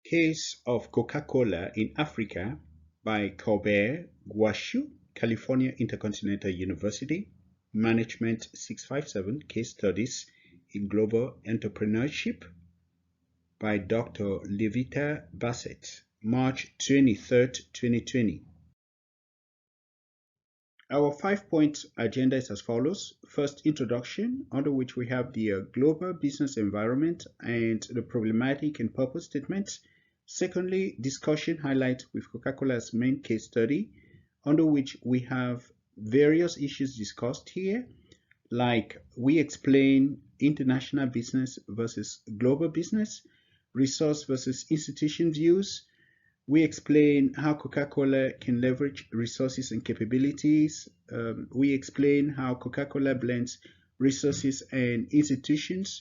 Case of Coca-Cola in Africa by Colbert, Ngwashu, California Intercontinental University, Management 657, Case Studies in Global Entrepreneurship by Dr. Levita Bassett, March 23rd, 2020. Our 5-point agenda is as follows. First, introduction, under which we have the global business environment and the problematic and purpose statements. Secondly, discussion highlight with Coca-Cola's main case study, under which we have various issues discussed here, like we explain international business versus global business, resource versus institution views. We explain how Coca-Cola can leverage resources and capabilities. We explain how Coca-Cola blends resources and institutions.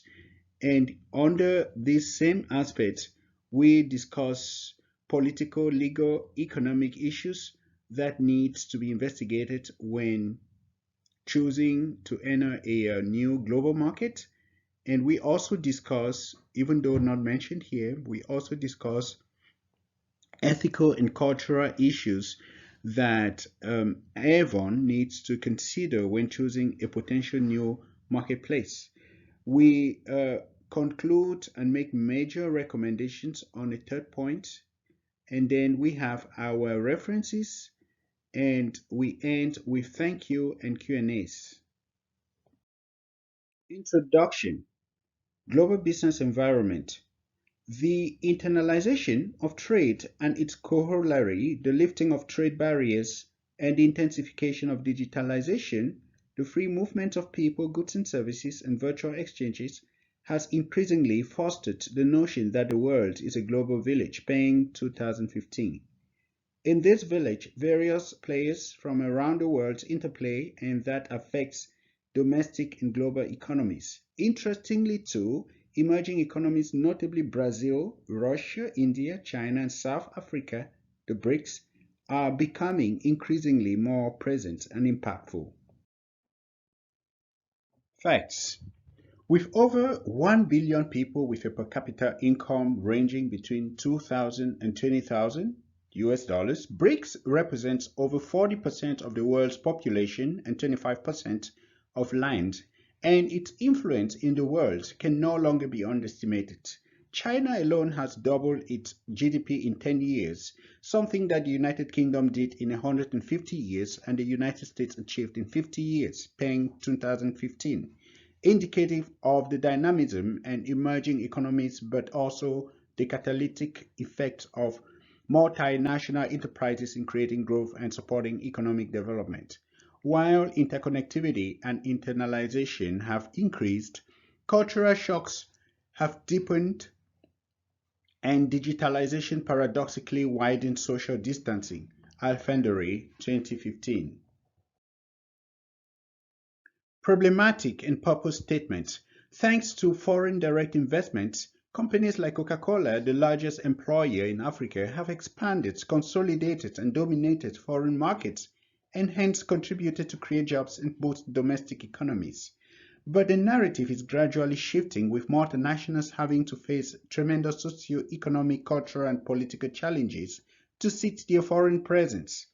And under this same aspect, we discuss political, legal, economic issues that needs to be investigated when choosing to enter a new global market. And we also discuss, even though not mentioned here, we also discuss ethical and cultural issues that everyone needs to consider when choosing a potential new marketplace. We conclude and make major recommendations on a third point, and then we have our references, and we end with thank you and Q&As. Introduction: Global business environment. The internalization of trade and its corollary, the lifting of trade barriers and the intensification of digitalization, the free movement of people, goods and services, and virtual exchanges has increasingly fostered the notion that the world is a global village, Peng 2015. In this village, various players from around the world interplay, and that affects domestic and global economies. Interestingly too, emerging economies, notably Brazil, Russia, India, China, and South Africa, the BRICS, are becoming increasingly more present and impactful. Facts. With over 1 billion people with a per capita income ranging between 2,000 and 20,000 US dollars, BRICS represents over 40% of the world's population and 25% of land, and its influence in the world can no longer be underestimated. China alone has doubled its GDP in 10 years, something that the United Kingdom did in 150 years and the United States achieved in 50 years, Peng 2015, indicative of the dynamism and emerging economies, but also the catalytic effect of multinational enterprises in creating growth and supporting economic development. While interconnectivity and internalization have increased, cultural shocks have deepened, and digitalization paradoxically widened social distancing. Alfandary, 2015. Problematic and purpose statements. Thanks to foreign direct investments, companies like Coca-Cola, the largest employer in Africa, have expanded, consolidated, and dominated foreign markets, and hence contributed to create jobs in both domestic economies. But the narrative is gradually shifting, with multinationals having to face tremendous socio-economic, cultural, and political challenges to suit their foreign presence.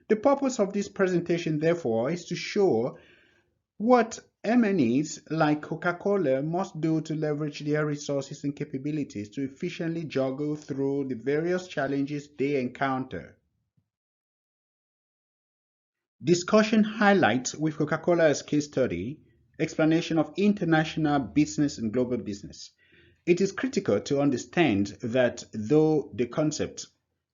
The purpose of this presentation, therefore, is to show what MNEs like Coca-Cola must do to leverage their resources and capabilities to efficiently juggle through the various challenges they encounter. Discussion highlights with Coca-Cola as case study, explanation of international business and global business. It is critical to understand that though the concepts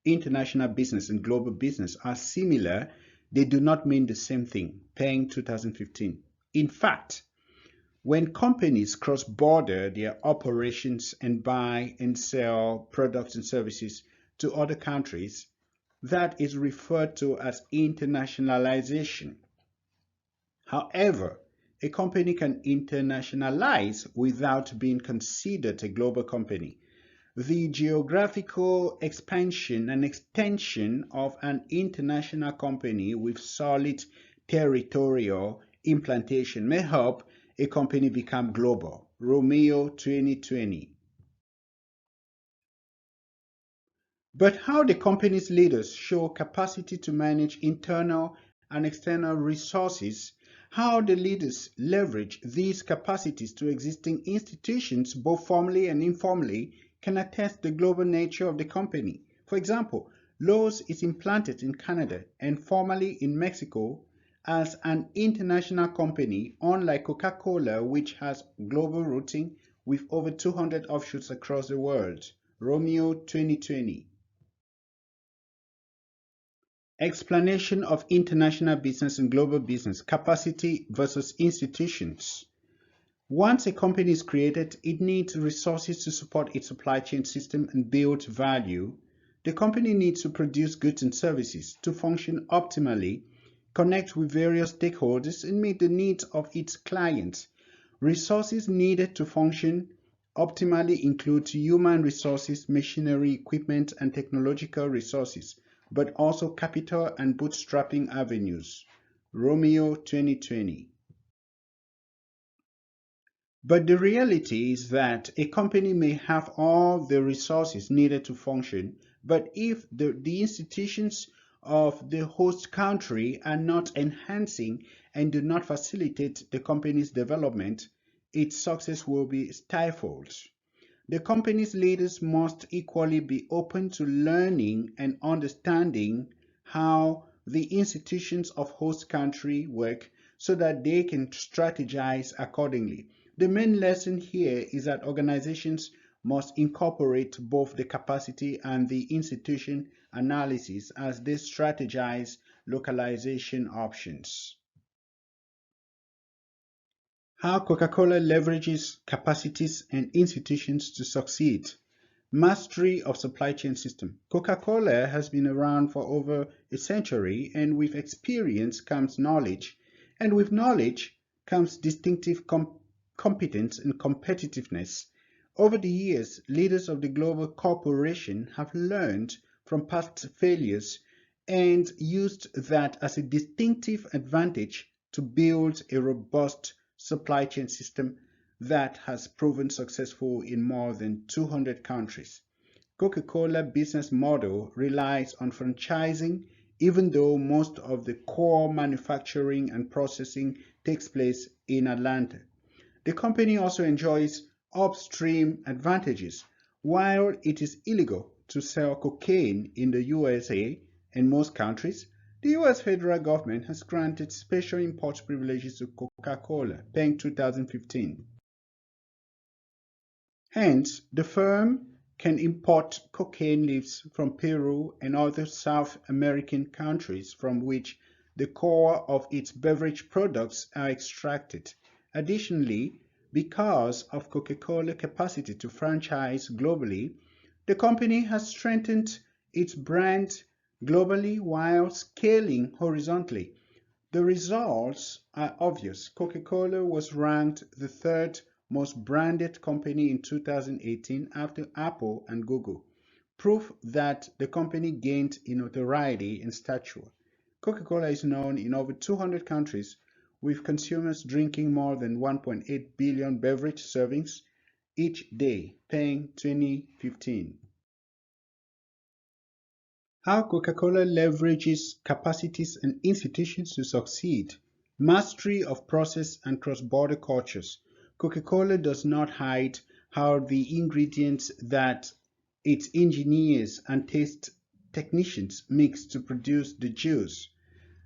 international business and global business are similar, they do not mean the same thing. Peng 2015. In fact, when companies cross-border their operations and buy and sell products and services to other countries, that is referred to as internationalization. However, a company can internationalize without being considered a global company. The geographical expansion and extension of an international company with solid territorial implantation may help a company become global. Romeo 2020. But how the company's leaders show capacity to manage internal and external resources, how the leaders leverage these capacities to existing institutions, both formally and informally, can attest the global nature of the company. For example, Lowe's is implanted in Canada and formally in Mexico as an international company, unlike Coca-Cola, which has global routing with over 200 offshoots across the world. Romeo 2020. Explanation of international business and global business, capacity versus institutions. Once a company is created, it needs resources to support its supply chain system and build value. The company needs to produce goods and services to function optimally, connect with various stakeholders, and meet the needs of its clients. Resources needed to function optimally include human resources, machinery, equipment, and technological resources, but also capital and bootstrapping avenues. Romeo 2020. But the reality is that a company may have all the resources needed to function, but if the institutions of the host country are not enhancing and do not facilitate the company's development, its success will be stifled. The company's leaders must equally be open to learning and understanding how the institutions of host country work so that they can strategize accordingly. The main lesson here is that organizations must incorporate both the capacity and the institution analysis as they strategize localization options. How Coca-Cola leverages capacities and institutions to succeed. Mastery of supply chain system. Coca-Cola has been around for over a century, and with experience comes knowledge, and with knowledge comes distinctive competence and competitiveness. Over the years, leaders of the global corporation have learned from past failures and used that as a distinctive advantage to build a robust supply chain system that has proven successful in more than 200 countries. Coca-Cola business model relies on franchising, even though most of the core manufacturing and processing takes place in Atlanta. The company also enjoys upstream advantages. While it is illegal to sell cocaine in the USA and most countries, the US federal government has granted special import privileges to Coca-Cola, Peng 2015. Hence, the firm can import cocaine leaves from Peru and other South American countries from which the core of its beverage products are extracted. Additionally, because of Coca-Cola's capacity to franchise globally, the company has strengthened its brand globally while scaling horizontally. The results are obvious. Coca-Cola was ranked the third most branded company in 2018 after Apple and Google, proof that the company gained in notoriety and stature. Coca-Cola is known in over 200 countries, with consumers drinking more than 1.8 billion beverage servings each day, Peng 2015. How Coca-Cola leverages capacities and institutions to succeed. Mastery of process and cross-border cultures. Coca-Cola does not hide how the ingredients that its engineers and taste technicians mix to produce the juice.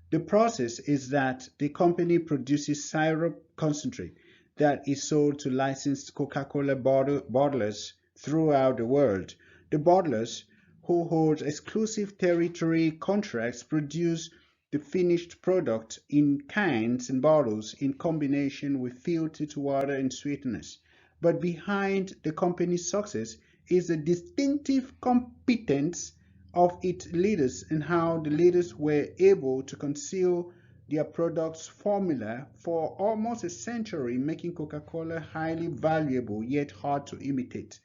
The process is that the company produces syrup concentrate that is sold to licensed Coca-Cola bottlers throughout the world. The bottlers, who hold exclusive territory contracts, produce the finished product in cans and bottles in combination with filtered water and sweeteners. But behind the company's success is the distinctive competence of its leaders and how the leaders were able to conceal their product's formula for almost a century, making Coca-Cola highly valuable yet hard to imitate.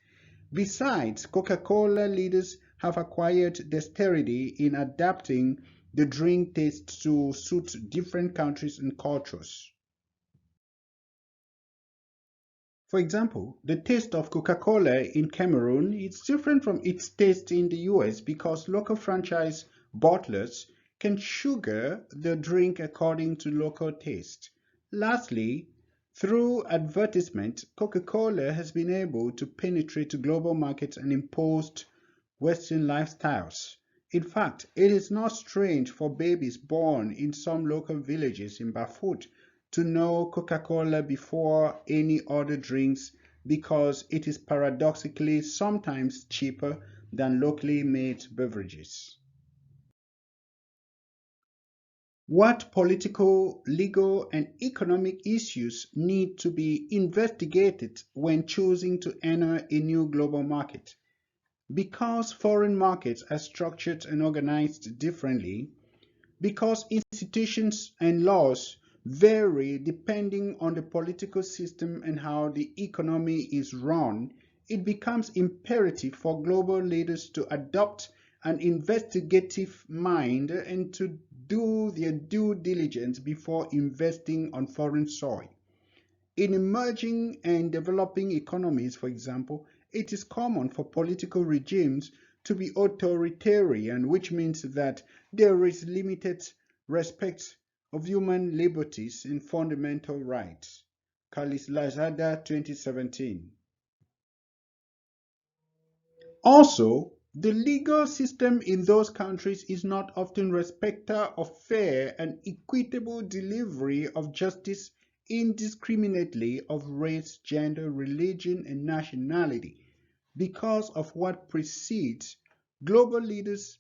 Besides, Coca-Cola leaders have acquired dexterity in adapting the drink taste to suit different countries and cultures. For example, the taste of Coca-Cola in Cameroon is different from its taste in the US because local franchise bottlers can sugar the drink according to local taste. Lastly, through advertisement, Coca-Cola has been able to penetrate global markets and impose Western lifestyles. In fact, it is not strange for babies born in some local villages in Bafut to know Coca-Cola before any other drinks because it is paradoxically sometimes cheaper than locally made beverages. What political, legal, and economic issues need to be investigated when choosing to enter a new global market? Because foreign markets are structured and organized differently, because institutions and laws vary depending on the political system and how the economy is run, it becomes imperative for global leaders to adopt an investigative mind and to do their due diligence before investing on foreign soil. In emerging and developing economies, for example, it is common for political regimes to be authoritarian, which means that there is limited respect of human liberties and fundamental rights. Lazada 2017. Also, the legal system in those countries is not often respecter of fair and equitable delivery of justice indiscriminately of race, gender, religion, and nationality. Because of what precedes, global leaders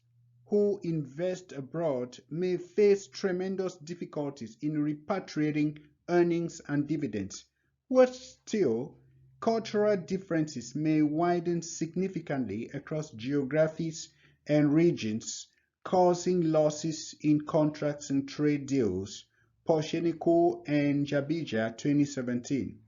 who invest abroad may face tremendous difficulties in repatriating earnings and dividends. Worse still, cultural differences may widen significantly across geographies and regions, causing losses in contracts and trade deals. Posheniko and Jabija 2017.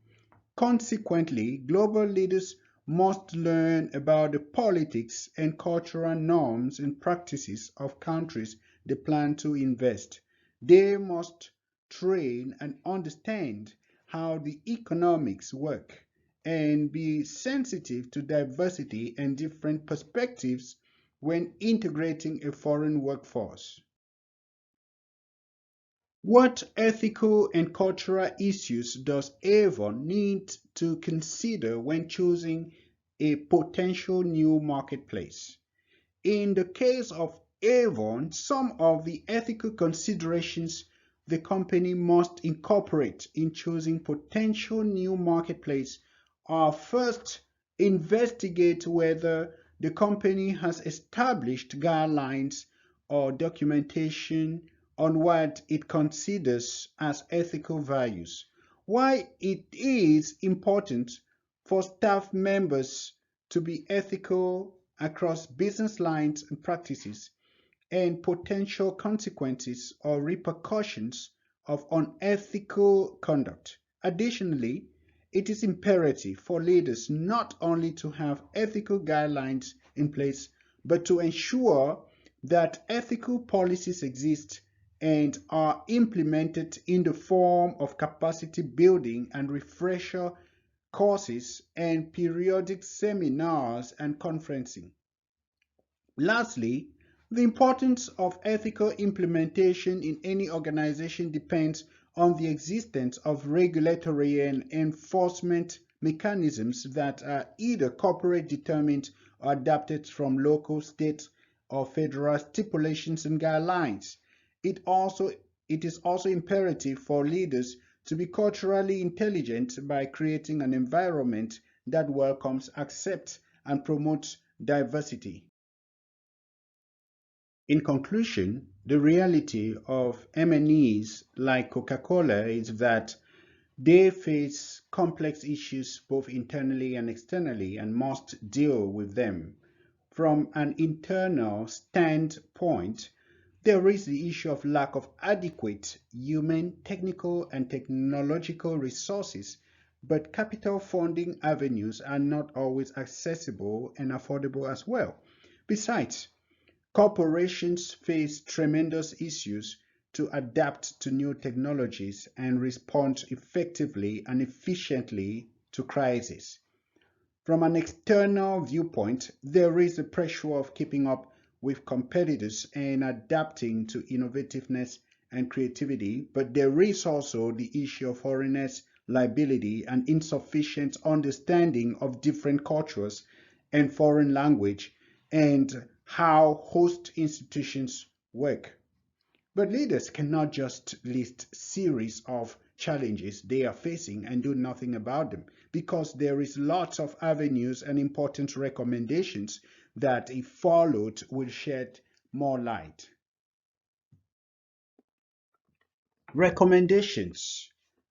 Consequently, global leaders must learn about the politics and cultural norms and practices of countries they plan to invest. They must train and understand how the economics work and be sensitive to diversity and different perspectives when integrating a foreign workforce. What ethical and cultural issues does Avon need to consider when choosing a potential new marketplace? In the case of Avon, some of the ethical considerations the company must incorporate in choosing potential new marketplace are: first, investigate whether the company has established guidelines or documentation on what it considers as ethical values. Why it is important for staff members to be ethical across business lines and practices, and potential consequences or repercussions of unethical conduct. Additionally, it is imperative for leaders not only to have ethical guidelines in place, but to ensure that ethical policies exist and are implemented in the form of capacity building and refresher courses and periodic seminars and conferencing. Lastly, the importance of ethical implementation in any organization depends on the existence of regulatory and enforcement mechanisms that are either corporate determined or adapted from local, state, or federal stipulations and guidelines. It also it is also imperative for leaders to be culturally intelligent by creating an environment that welcomes, accepts, and promotes diversity. In conclusion, the reality of MNEs like Coca-Cola is that they face complex issues both internally and externally and must deal with them. From an internal standpoint, there is the issue of lack of adequate human, technical, and technological resources, but capital funding avenues are not always accessible and affordable as well. Besides, corporations face tremendous issues to adapt to new technologies and respond effectively and efficiently to crisis. From an external viewpoint, there is the pressure of keeping up with competitors and adapting to innovativeness and creativity, but there is also the issue of foreigners' liability and insufficient understanding of different cultures and foreign language and how host institutions work. But leaders cannot just list series of challenges they are facing and do nothing about them, because there is lots of avenues and important recommendations that, if followed, will shed more light. Recommendations.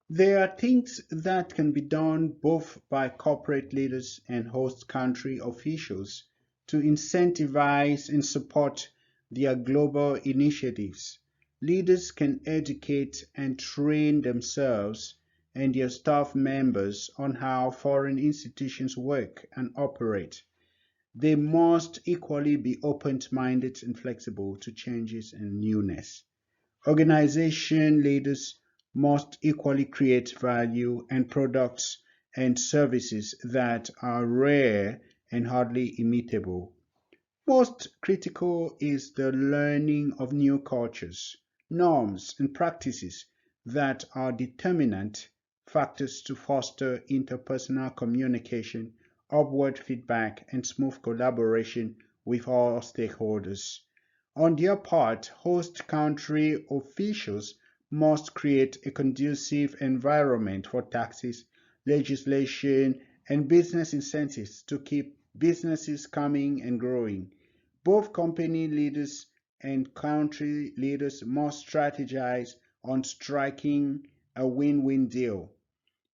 There are things that can be done both by corporate leaders and host country officials to incentivize and support their global initiatives. Leaders can educate and train themselves and their staff members on how foreign institutions work and operate. They must equally be open-minded and flexible to changes and newness. Organization leaders must equally create value and products and services that are rare and hardly imitable. Most critical is the learning of new cultures, norms, and practices that are determinant factors to foster interpersonal communication, upward feedback, and smooth collaboration with all stakeholders. On their part, host country officials must create a conducive environment for taxes, legislation, and business incentives to keep businesses coming and growing. Both company leaders and country leaders must strategize on striking a win-win deal.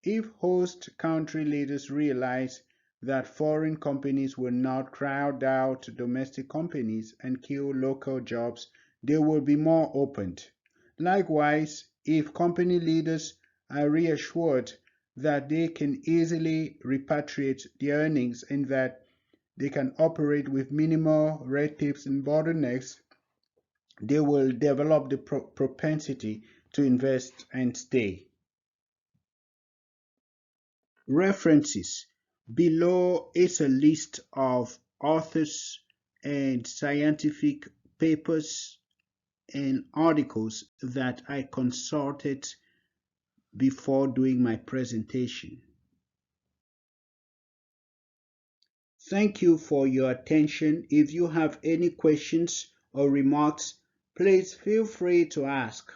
If host country leaders realize that foreign companies will not crowd out domestic companies and kill local jobs, they will be more open. Likewise, if company leaders are reassured that they can easily repatriate their earnings and that they can operate with minimal red tapes and bottlenecks, they will develop the propensity to invest and stay. References. Below is a list of authors and scientific papers and articles that I consulted before doing my presentation. Thank you for your attention. If you have any questions or remarks, please feel free to ask.